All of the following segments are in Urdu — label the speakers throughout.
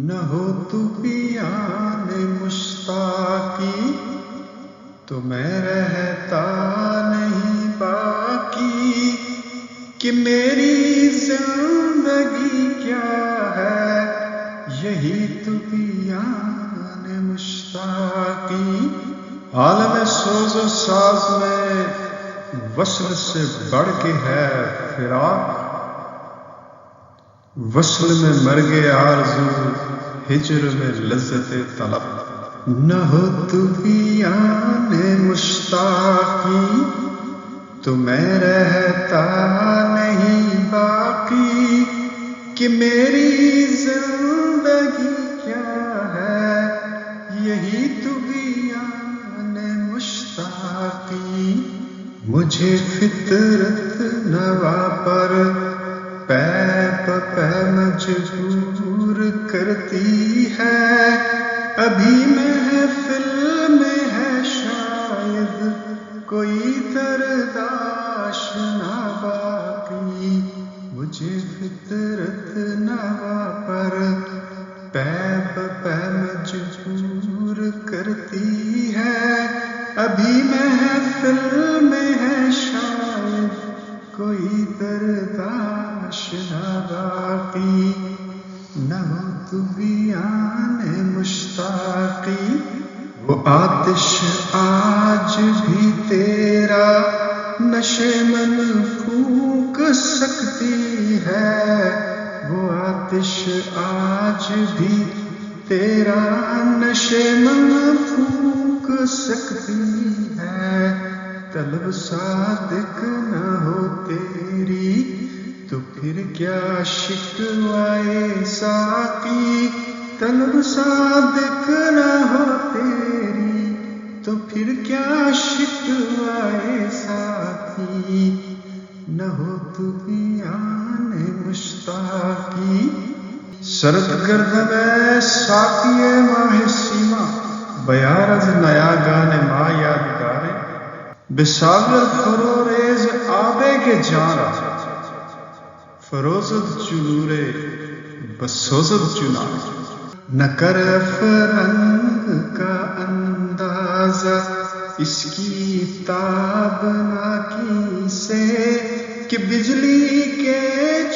Speaker 1: نہ ہو تو بیان مشتاقی تو میں رہتا نہیں باقی کہ میری زندگی کیا ہے یہی تو بیان مشتاقی۔ عالم سوز و ساز میں وصل سے بڑھ کے ہے فراق، وصل میں مرگ آرزو ہجر میں لذت طلب۔ نہ ہو تو بیان مشتاقی تو میں رہتا نہیں باقی کہ میری زندگی کیا ہے یہی تو بیان مشتاقی۔ مجھے فطرت نوا پر پے پے مجبور کرتی ہے، ابھی محفل میں ہے شاید کوئی درداش نہ باقی۔ مجھے فطرت نوا پر پے پے مجبور کرتی ہے، ابھی محفل میں ہے شاید کوئی درداش نہ باقی۔ نہ ہو تو بیان مشتاقی، وہ آتش آج بھی تیرا نشے من پھونک سکتی ہے، وہ آتش آج بھی تیرا نشے من پھونک سکتی ہے۔ طلب صادق نہ ہو تیری تو پھر کیا شکوائے ساقی، طلب صادق نہ ہو تیری تو پھر کیا شکوائے ساقی۔ نہ ہو تو بیان مشتاقی، سرد گرد میں ساقی ماہ سیما بیارز نیا گانے ما یادگارے، بساغر فروریز آبے کے جانا فروزد چنورے بسوزد چنان۔ نہ کر فرنگ کا اندازہ اس کی تابناکی سے کہ بجلی کے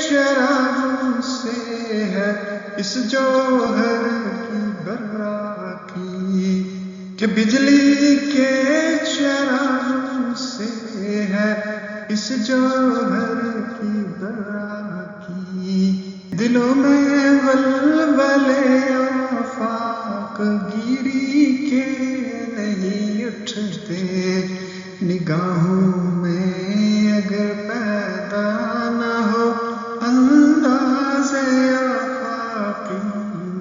Speaker 1: چراغوں سے ہے اس جوہر کی براکی، کہ بجلی کے چراغوں سے ہے اس جوہر کی براکی۔ دلوں میں ولولے آفاق گیری کے نہیں اٹھتے، نگاہوں میں اگر پیدا نہ ہو انداز آفاقی،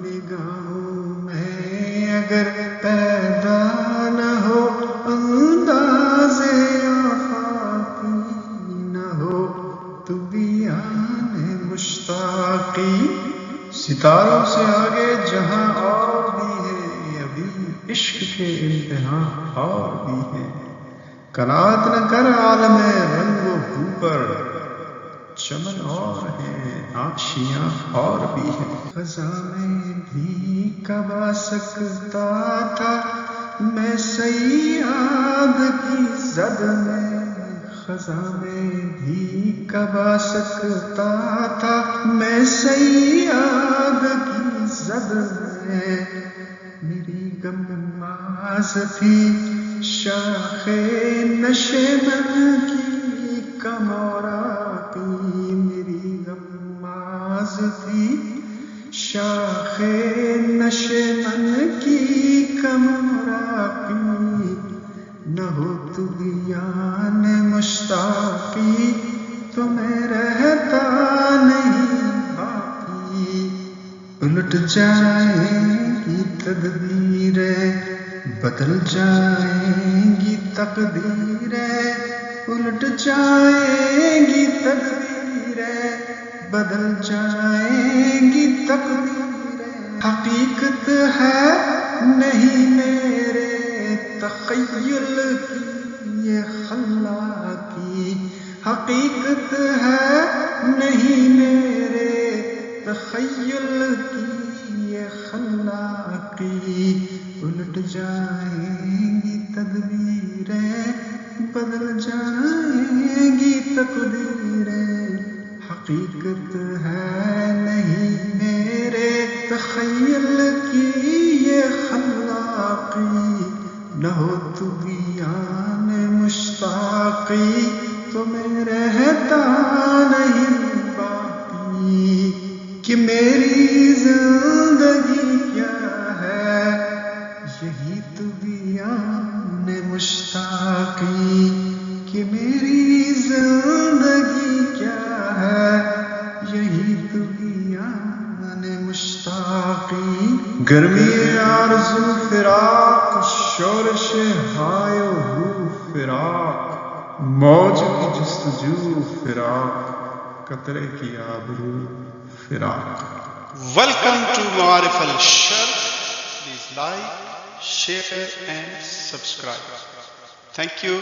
Speaker 1: نگاہوں میں اگر پیدا نہ ہو انداز آفاقی، نہ ہو تو بیان مشتاقی۔ ستاروں سے آگے جہاں اور بھی ہے، ابھی عشق کے امتحان اور بھی ہے، قناعت نہ کر عالم رنگ و بو پر، چمن اور ہیں آشیاں اور بھی ہیں۔ خزاں میں بھی کب آ سکتا تھا میں صیاد کی زد میں، خزاں میں بھی کب آ سکتا تھا میں صیاد کی زد میں، میری غماز تھی شاخ نشیمن کی کموراقی، میری غماز تھی شاخ نشیمن کی کموراقی۔ نہ ہو تو بیان مشتاقی تو میں رہتا نہیں باقی، الٹ جائیں گی تدبیریں بدل جائیں گی تقدیریں، الٹ جائیں گی تدبیریں بدل جائیں گی تقدیریں۔ حقیقت ہے نہیں میرے تخیل کی یہ خلاقی، حقیقت ہے نہیں میرے تخیل کی یہ الٹ جائیں گی تدبیریں، بدل جائیں گی تقدیریں، حقیقت ہے نہیں میرے تخیل کی یہ خلاقی، نہ ہو تو بیان مشتاقی تو میں رہتا نہیں باقی، کہ میری زندگی کیا ہے یہی تو بیان مشتاقی، کہ میری زندگی کیا ہے یہی تو بیان مشتاقی، گرمی آرزو فراق، شورش ہائے و ہو فراق، موج کی جستجو فراق، قطرے کی آبرو فراق۔
Speaker 2: Welcome to Ma'arif al-Sharq. Please like, share and subscribe. Thank you.